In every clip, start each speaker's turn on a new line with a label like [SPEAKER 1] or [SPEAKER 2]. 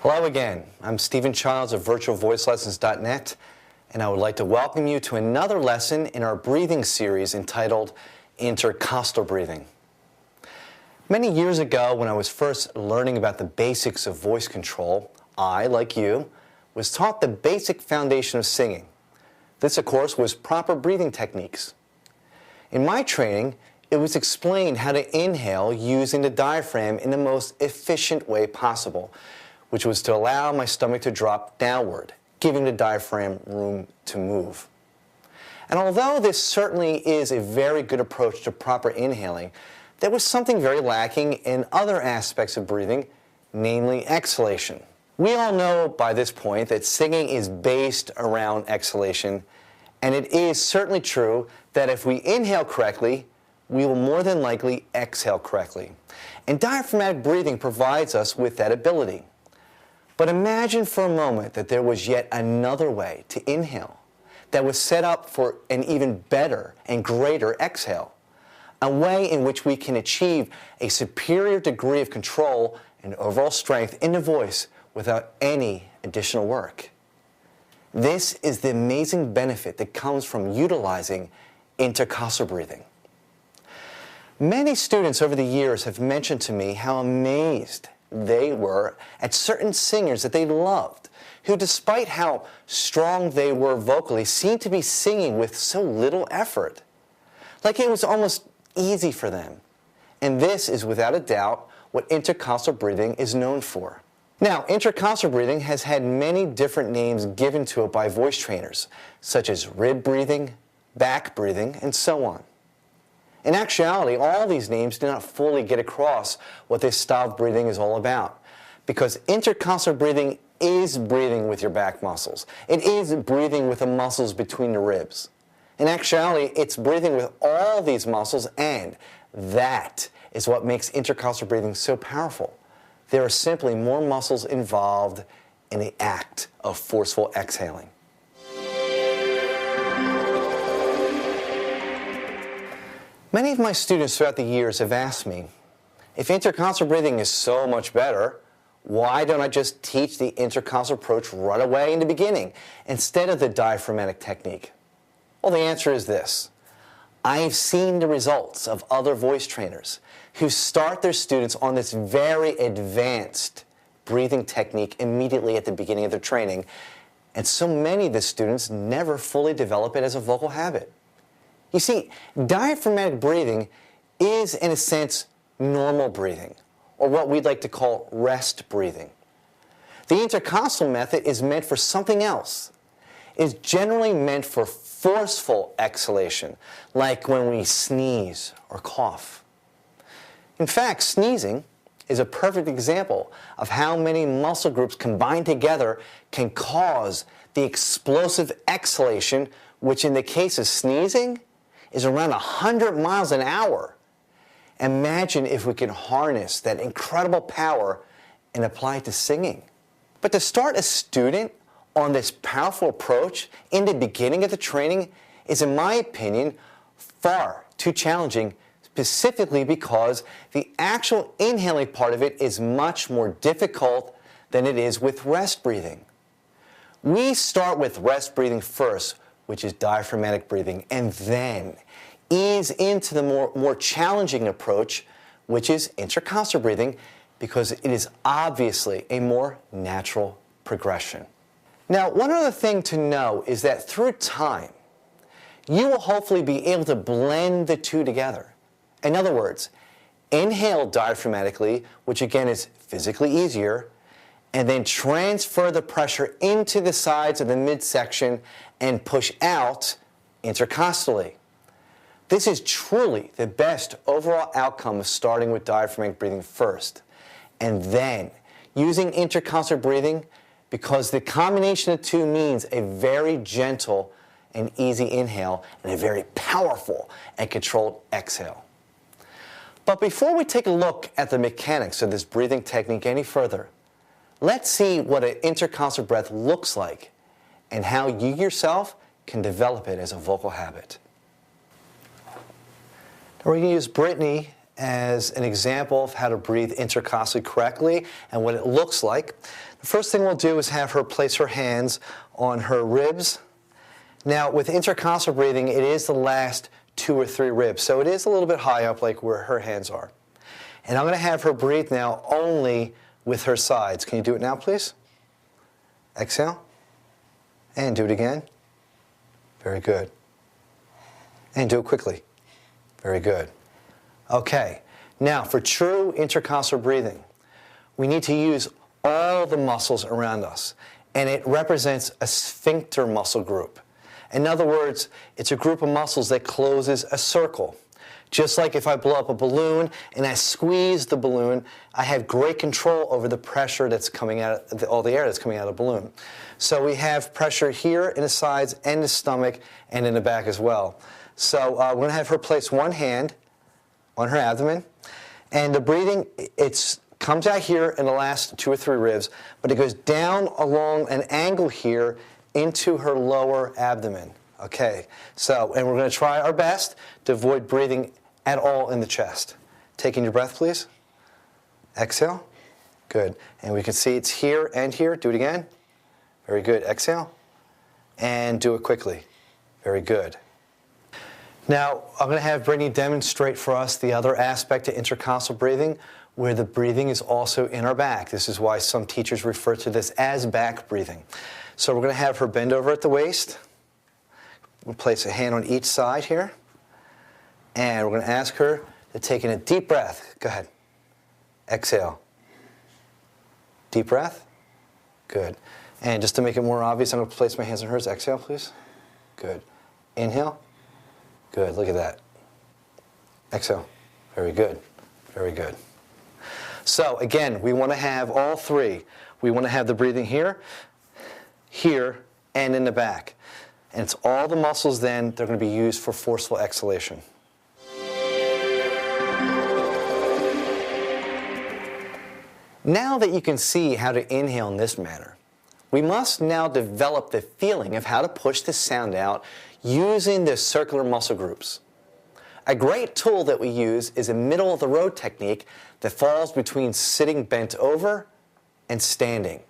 [SPEAKER 1] Hello again. I'm Stephen Childs of virtualvoicelessons.net, and I would like to welcome you to another lesson in our breathing series entitled Intercostal Breathing. Many years ago, when I was first learning about the basics of voice control, I, like you, was taught the basic foundation of singing. This, of course, was proper breathing techniques. In my training, it was explained how to inhale using the diaphragm in the most efficient way possible, which was to allow my stomach to drop downward, giving the diaphragm room to move. And although this certainly is a very good approach to proper inhaling, there was something very lacking in other aspects of breathing, namely exhalation. We all know by this point that singing is based around exhalation, and it is certainly true that if we inhale correctly, we will more than likely exhale correctly. And diaphragmatic breathing provides us with that ability. But imagine for a moment that there was yet another way to inhale that was set up for an even better and greater exhale, a way in which we can achieve a superior degree of control and overall strength in the voice without any additional work. This is the amazing benefit that comes from utilizing intercostal breathing. Many students over the years have mentioned to me how amazed they were at certain singers that they loved, who, despite how strong they were vocally, seemed to be singing with so little effort, like it was almost easy for them. And this is without a doubt what intercostal breathing is known for. Now, intercostal breathing has had many different names given to it by voice trainers, such as rib breathing, back breathing, and so on. In actuality, all these names do not fully get across what this style of breathing is all about, because intercostal breathing is breathing with your back muscles. It is breathing with the muscles between the ribs. In actuality, it's breathing with all these muscles, and that is what makes intercostal breathing so powerful. There are simply more muscles involved in the act of forceful exhaling. Many of my students throughout the years have asked me, if intercostal breathing is so much better, why don't I just teach the intercostal approach right away in the beginning instead of the diaphragmatic technique? Well, the answer is this. I've seen the results of other voice trainers who start their students on this very advanced breathing technique immediately at the beginning of their training, and so many of the students never fully develop it as a vocal habit. You see, diaphragmatic breathing is, in a sense, normal breathing, or what we'd like to call rest breathing. The intercostal method is meant for something else. It is generally meant for forceful exhalation, like when we sneeze or cough. In fact, sneezing is a perfect example of how many muscle groups combined together can cause the explosive exhalation, which in the case of sneezing is around 100 miles an hour. Imagine if we could harness that incredible power and apply it to singing. But to start a student on this powerful approach in the beginning of the training is, in my opinion, far too challenging, specifically because the actual inhaling part of it is much more difficult than it is with rest breathing. We start with rest breathing first, which is diaphragmatic breathing, and then ease into the more challenging approach, which is intercostal breathing, because it is obviously a more natural progression. Now, one other thing to know is that through time, you will hopefully be able to blend the two together. In other words, inhale diaphragmatically, which again is physically easier, and then transfer the pressure into the sides of the midsection and push out intercostally. This is truly the best overall outcome of starting with diaphragmatic breathing first, and then using intercostal breathing, because the combination of the two means a very gentle and easy inhale and a very powerful and controlled exhale. But before we take a look at the mechanics of this breathing technique any further, let's see what an intercostal breath looks like and how you yourself can develop it as a vocal habit. We're going to use Brittany as an example of how to breathe intercostally correctly and what it looks like. The first thing we'll do is have her place her hands on her ribs. Now, with intercostal breathing, it is the last 2 or 3 ribs, so it is a little bit high up like where her hands are. And I'm going to have her breathe now only with her sides. Can you do it now, please? Exhale. And do it again. Very good. And do it quickly. Very good. Okay, now for true intercostal breathing, we need to use all the muscles around us, and it represents a sphincter muscle group. In other words, it's a group of muscles that closes a circle. Just like if I blow up a balloon and I squeeze the balloon, I have great control over the pressure that's coming out of all the air that's coming out of the balloon. So we have pressure here in the sides and the stomach and in the back as well. So we're going to have her place one hand on her abdomen, and the breathing, it comes out here in the last 2 or 3 ribs, but it goes down along an angle here into her lower abdomen. Okay, so, and we're going to try our best to avoid breathing at all in the chest. Taking your breath, please. Exhale. Good. And we can see it's here and here. Do it again. Very good. Exhale. And do it quickly. Very good. Now, I'm going to have Brittany demonstrate for us the other aspect of intercostal breathing, where the breathing is also in our back. This is why some teachers refer to this as back breathing. So we're going to have her bend over at the waist. We'll place a hand on each side here. And we're going to ask her to take in a deep breath. Go ahead. Exhale. Deep breath. Good. And just to make it more obvious, I'm going to place my hands on hers. Exhale, please. Good. Inhale. Good. Look at that. Exhale. Very good. Very good. So again, we want to have all 3. We want to have the breathing here, here, and in the back. And it's all the muscles then that are going to be used for forceful exhalation. Now that you can see how to inhale in this manner, we must now develop the feeling of how to push the sound out using the circular muscle groups. A great tool that we use is a middle-of-the-road technique that falls between sitting bent over and standing.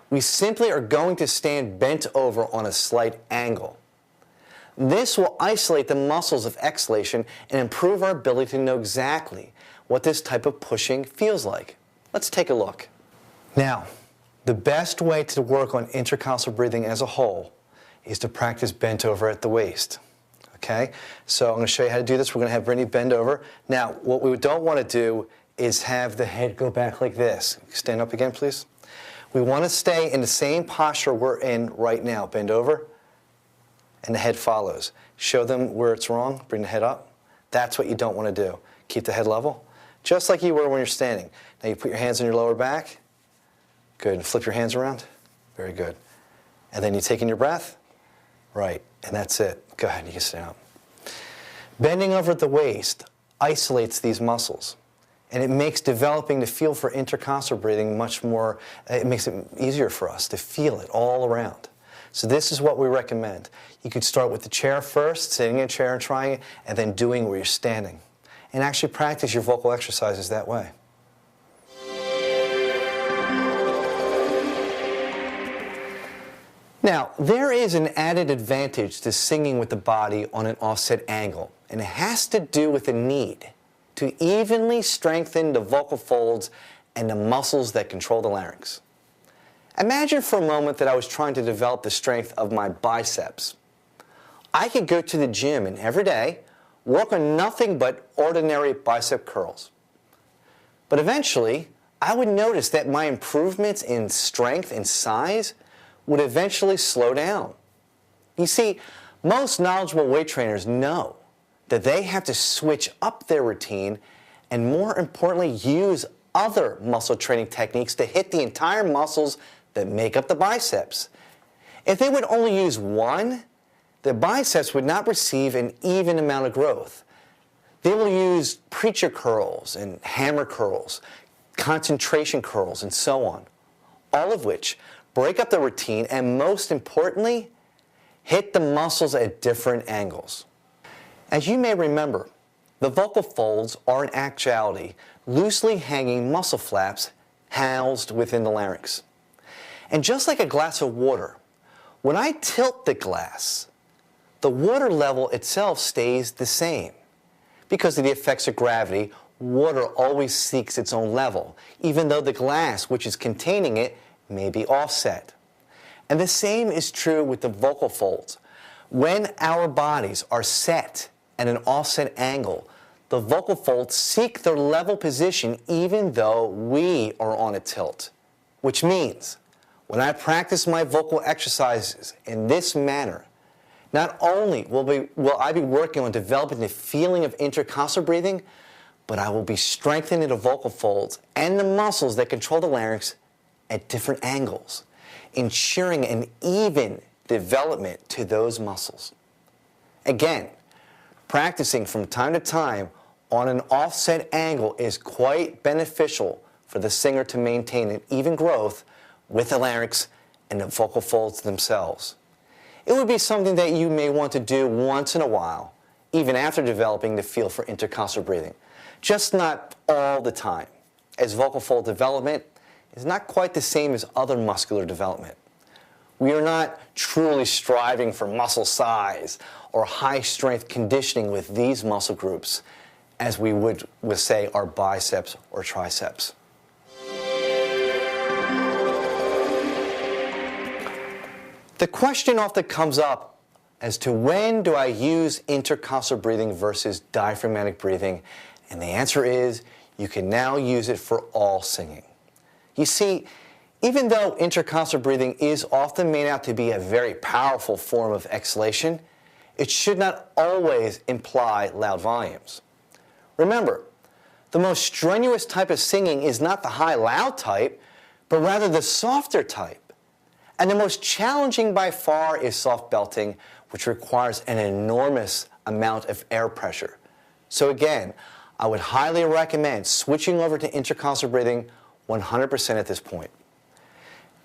[SPEAKER 1] We simply are going to stand bent over on a slight angle. This will isolate the muscles of exhalation and improve our ability to know exactly what this type of pushing feels like. Let's take a look. Now, the best way to work on intercostal breathing as a whole is to practice bent over at the waist. Okay? So I'm going to show you how to do this. We're going to have Brittany bend over. Now, what we don't want to do is have the head go back like this. Stand up again, please. We want to stay in the same posture we're in right now. Bend over, and the head follows. Show them where it's wrong. Bring the head up. That's what you don't want to do. Keep the head level, just like you were when you're standing. Now you put your hands on your lower back. Good. And flip your hands around. Very good. And then you take in your breath. Right. And that's it. Go ahead. You can sit down. Bending over at the waist isolates these muscles. And it makes developing the feel for intercostal breathing much more, it makes it easier for us to feel it all around. So this is what we recommend. You could start with the chair first, sitting in a chair and trying it, and then doing where you're standing. And actually practice your vocal exercises that way. Now, there is an added advantage to singing with the body on an offset angle, and it has to do with the need to evenly strengthen the vocal folds and the muscles that control the larynx. Imagine for a moment that I was trying to develop the strength of my biceps. I could go to the gym and every day work on nothing but ordinary bicep curls. But eventually, I would notice that my improvements in strength and size would eventually slow down. You see, most knowledgeable weight trainers know that they have to switch up their routine and, more importantly, use other muscle training techniques to hit the entire muscles that make up the biceps. If they would only use one, the biceps would not receive an even amount of growth. They will use preacher curls and hammer curls, concentration curls, and so on, all of which break up the routine and, most importantly, hit the muscles at different angles. As you may remember, The vocal folds are in actuality loosely hanging muscle flaps housed within the larynx. And just like a glass of water, when I tilt the glass, the water level itself stays the same. Because of the effects of gravity, water always seeks its own level, even though the glass which is containing it may be offset. And the same is true with the vocal folds. When our bodies are set at an offset angle, the vocal folds seek their level position even though we are on a tilt. Which means, when I practice my vocal exercises in this manner, not only will I be working on developing the feeling of intercostal breathing, but I will be strengthening the vocal folds and the muscles that control the larynx at different angles, ensuring an even development to those muscles. Again, practicing from time to time on an offset angle is quite beneficial for the singer to maintain an even growth with the larynx and the vocal folds themselves. It would be something that you may want to do once in a while, even after developing the feel for intercostal breathing. Just not all the time, as vocal fold development is not quite the same as other muscular development. We are not truly striving for muscle size or high-strength conditioning with these muscle groups as we would with, say, our biceps or triceps. The question often comes up as to when do I use intercostal breathing versus diaphragmatic breathing, and the answer is you can now use it for all singing. You see, even though intercostal breathing is often made out to be a very powerful form of exhalation, it should not always imply loud volumes. Remember, the most strenuous type of singing is not the high loud type, but rather the softer type. And the most challenging by far is soft belting, which requires an enormous amount of air pressure. So again, I would highly recommend switching over to intercostal breathing 100% at this point.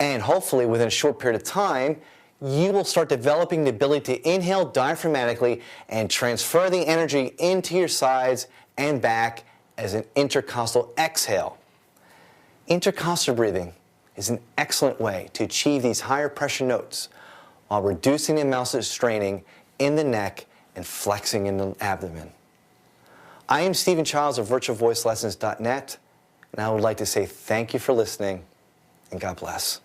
[SPEAKER 1] And hopefully within a short period of time, you will start developing the ability to inhale diaphragmatically and transfer the energy into your sides and back as an intercostal exhale. Intercostal breathing is an excellent way to achieve these higher pressure notes while reducing the amounts of straining in the neck and flexing in the abdomen. I am Stephen Childs of virtualvoicelessons.net, and I would like to say thank you for listening, and God bless.